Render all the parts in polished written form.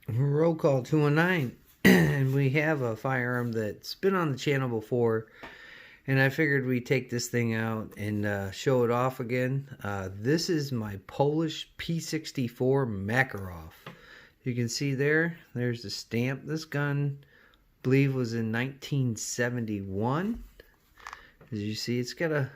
Roll call 219. And we have a firearm that's been on the channel before, and I figured we'd take this thing out and show it off again. This is my Polish P64 Makarov. You can see there's the stamp. This gun, I believe, was in 1971. As you see, it's got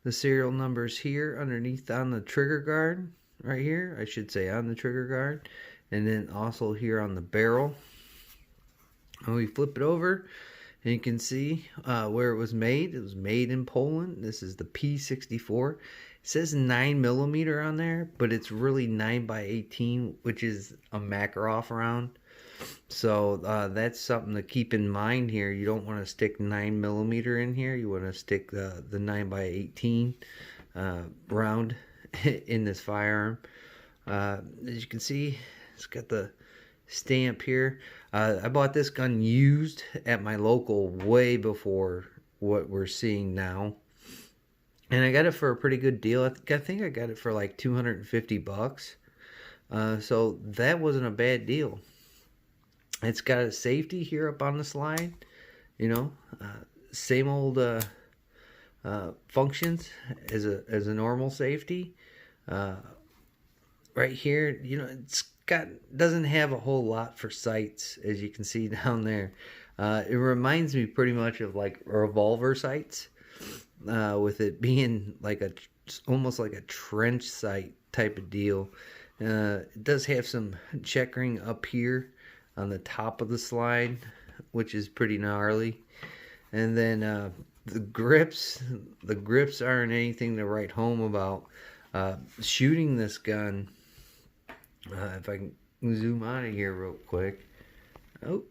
the serial numbers here underneath on the trigger guard, right here, I should say, on the trigger guard, and then also here on the barrel. And we flip it over, and you can see where it was made. It was made in Poland. This is the P64. It says 9mm on there, but it's really 9x18, which is a Makarov round. So that's something to keep in mind here. You don't want to stick 9mm in here. You want to stick the 9x18 round in this firearm. As you can see, it's got the stamp here. I bought this gun used at my local way before what we're seeing now, and I got it for a pretty good deal. I think I got it for like 250 bucks. So that wasn't a bad deal. It's got a safety here up on the slide, you know, same old functions as a normal safety. Right here, you know, it's doesn't have a whole lot for sights, as you can see down there. It reminds me pretty much of like revolver sights, with it being like almost like a trench sight type of deal. It does have some checkering up here on the top of the slide, which is pretty gnarly. And then the grips aren't anything to write home about. Shooting this gun, if I can zoom out of here real quick. Oh,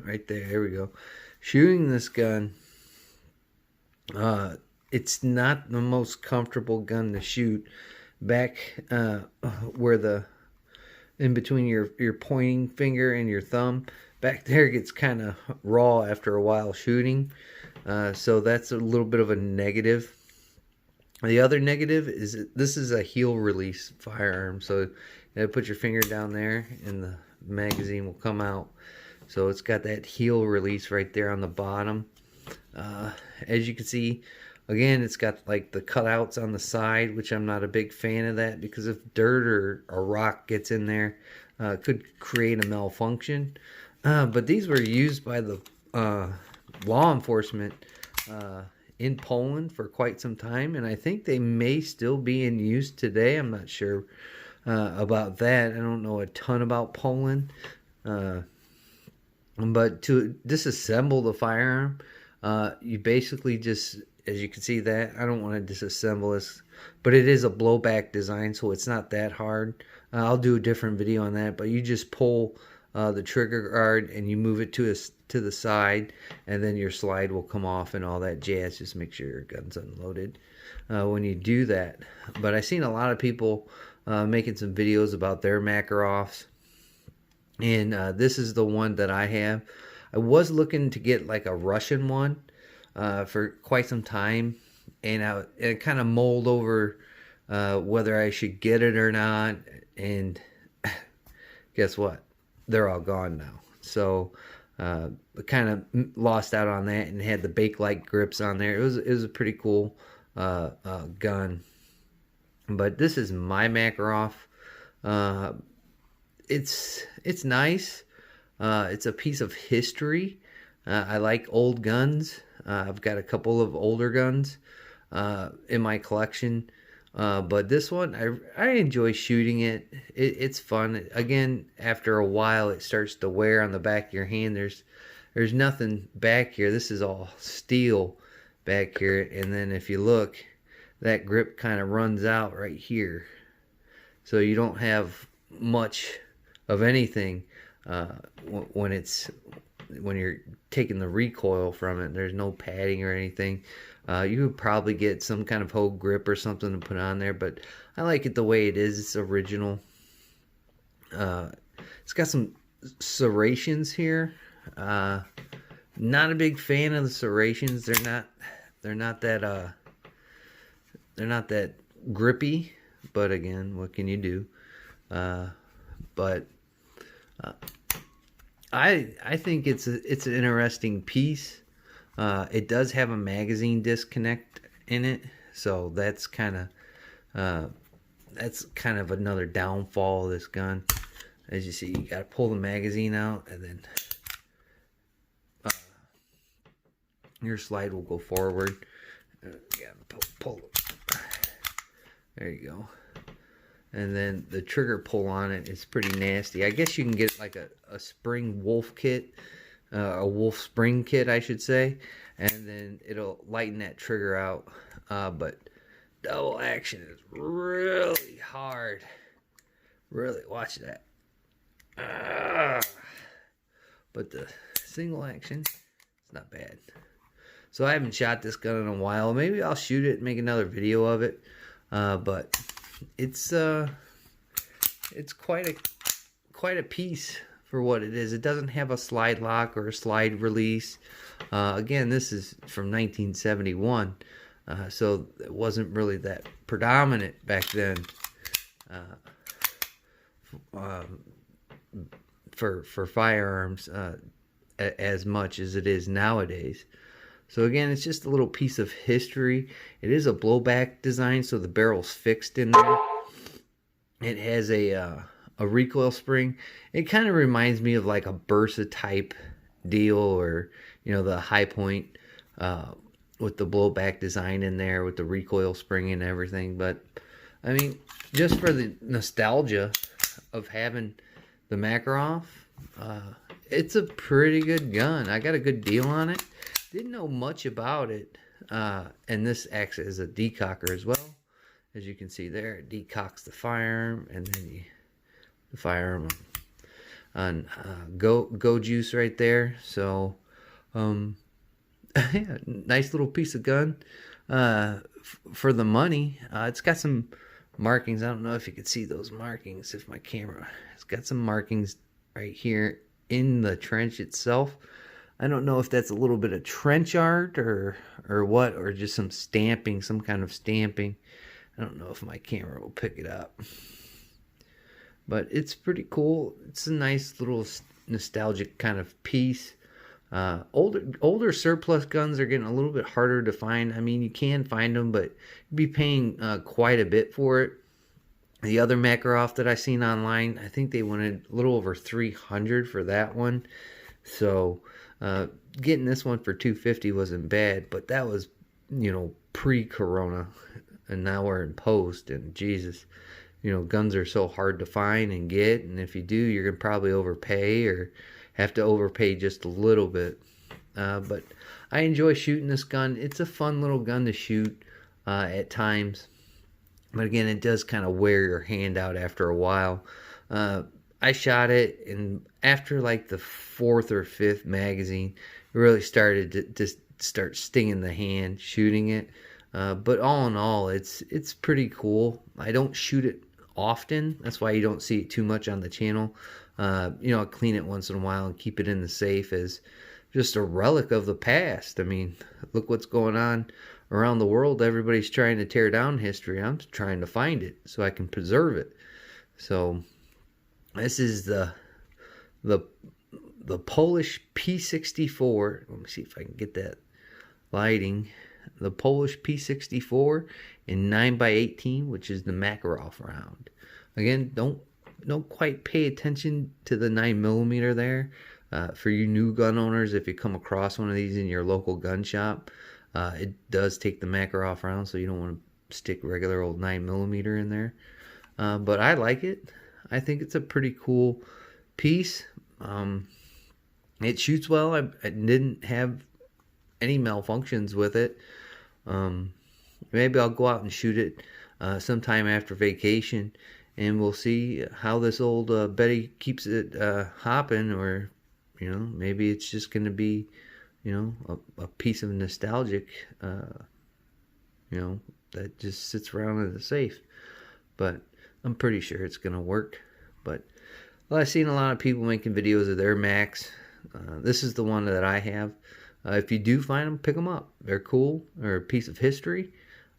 right there we go. Shooting this gun, it's not the most comfortable gun to shoot. Back where in between your pointing finger and your thumb, back there gets kind of raw after a while shooting. So that's a little bit of a negative. The other negative is this is a heel release firearm, so you put your finger down there and the magazine will come out. So it's got that heel release right there on the bottom. As you can see, again, it's got like the cutouts on the side, which I'm not a big fan of that, because if dirt or a rock gets in there, it could create a malfunction. But these were used by the law enforcement in Poland for quite some time, and I think they may still be in use today. I'm not sure about that. I don't know a ton about Poland. But to disassemble the firearm, you basically just, as you can see that, I don't want to disassemble this, but it is a blowback design, so it's not that hard. I'll do a different video on that, but you just pull the trigger guard and you move it to the side, and then your slide will come off and all that jazz. Just make sure your gun's unloaded when you do that. But I've seen a lot of people making some videos about their Makarovs, and this is the one that I have. I was looking to get like a Russian one for quite some time, and it kind of mulled over whether I should get it or not, and guess what? They're all gone now. So I kind of lost out on that and had the Bakelite grips on there. It was a pretty cool gun. But this is my Makarov. It's nice. It's a piece of history. I like old guns. I've got a couple of older guns in my collection. But this one, I enjoy shooting it. It's fun. Again, after a while, it starts to wear on the back of your hand. There's nothing back here. This is all steel back here. And then if you look, that grip kind of runs out right here. So you don't have much of anything when you're taking the recoil from it. There's no padding or anything. You would probably get some kind of Hogue grip or something to put on there, but I like it the way it is. It's original. It's got some serrations here. Not a big fan of the serrations. They're not that grippy, but again, what can you do? But Uh, I think it's an interesting piece. It does have a magazine disconnect in it, so that's kind of another downfall of this gun. As you see, you got to pull the magazine out, and then your slide will go forward. Pull. There you go. And then the trigger pull on it is pretty nasty. I guess you can get like a spring wolf kit, a wolf spring kit, I should say, and then it'll lighten that trigger out. But double action is really hard. Really, watch that. But the single action, it's not bad. So I haven't shot this gun in a while. Maybe I'll shoot it and make another video of it. But it's quite a piece for what it is. It doesn't have a slide lock or a slide release. Again, this is from 1971, so it wasn't really that predominant back then for firearms as much as it is nowadays. So again, it's just a little piece of history. It is a blowback design, so the barrel's fixed in there. It has a recoil spring. It kind of reminds me of like a Bursa type deal, or the High Point with the blowback design in there with the recoil spring and everything. But I mean, just for the nostalgia of having the Makarov, it's a pretty good gun. I got a good deal on it. Didn't know much about it, and this acts as a decocker as well. As you can see there, it decocks the firearm, and then the firearm on go juice right there. So, yeah, nice little piece of gun for the money. It's got some markings. I don't know if you can see those markings. If my camera, it's got some markings right here in the trench itself. I don't know if that's a little bit of trench art or what, or just some stamping, some kind of stamping. I don't know if my camera will pick it up. But it's pretty cool. It's a nice little nostalgic kind of piece. Older surplus guns are getting a little bit harder to find. I mean, you can find them, but you'd be paying quite a bit for it. The other Makarov that I seen online, I think they wanted a little over $300 for that one. So getting this one for $250 wasn't bad, but that was, pre-corona, and now we're in post, and Jesus, guns are so hard to find and get, and if you do, you're gonna probably overpay or have to overpay just a little bit. But I enjoy shooting this gun. It's a fun little gun to shoot at times, but again, it does kind of wear your hand out after a while. I shot it, and after like the 4th or 5th magazine, it really started to start stinging the hand shooting it. But all in all, it's pretty cool. I don't shoot it often. That's why you don't see it too much on the channel. I clean it once in a while and keep it in the safe as just a relic of the past. I mean, look what's going on around the world. Everybody's trying to tear down history. I'm trying to find it so I can preserve it. So this is the Polish P64. Let me see if I can get that lighting. The Polish P64 in 9x18, which is the Makarov round. Again, don't quite pay attention to the 9mm there. For you new gun owners, if you come across one of these in your local gun shop, it does take the Makarov round, so you don't want to stick regular old 9mm in there. But I like it. I think it's a pretty cool piece. It shoots well. I didn't have any malfunctions with it. Maybe I'll go out and shoot it sometime after vacation, and we'll see how this old Betty keeps it hopping, or maybe it's just going to be a piece of nostalgic that just sits around in the safe. But I'm pretty sure it's going to work. But well, I've seen a lot of people making videos of their Macs. This is the one that I have. If you do find them, pick them up. They're cool. They're a piece of history.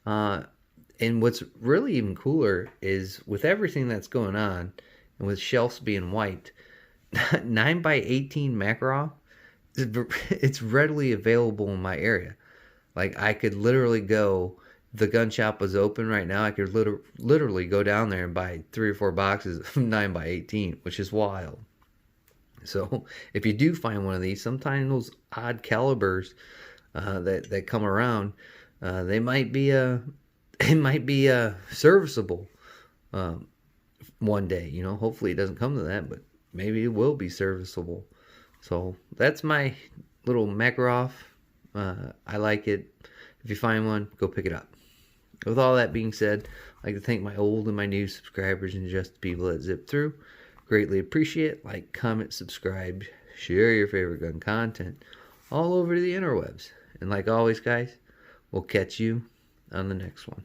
And what's really even cooler is with everything that's going on, and with shelves being wiped, 9x18 Makarov. It's readily available in my area. Like, I could literally go, the gun shop was open right now. I could literally go down there and buy 3 or 4 boxes of 9x18, which is wild. So if you do find one of these, sometimes those odd calibers that come around, they might be it might be serviceable one day. You know, hopefully it doesn't come to that, but maybe it will be serviceable. So that's my little Makarov. I like it. If you find one, go pick it up. With all that being said, I'd like to thank my old and my new subscribers and just the people that zip through. Greatly appreciate it. Like, comment, subscribe, share your favorite gun content all over the interwebs. And like always, guys, we'll catch you on the next one.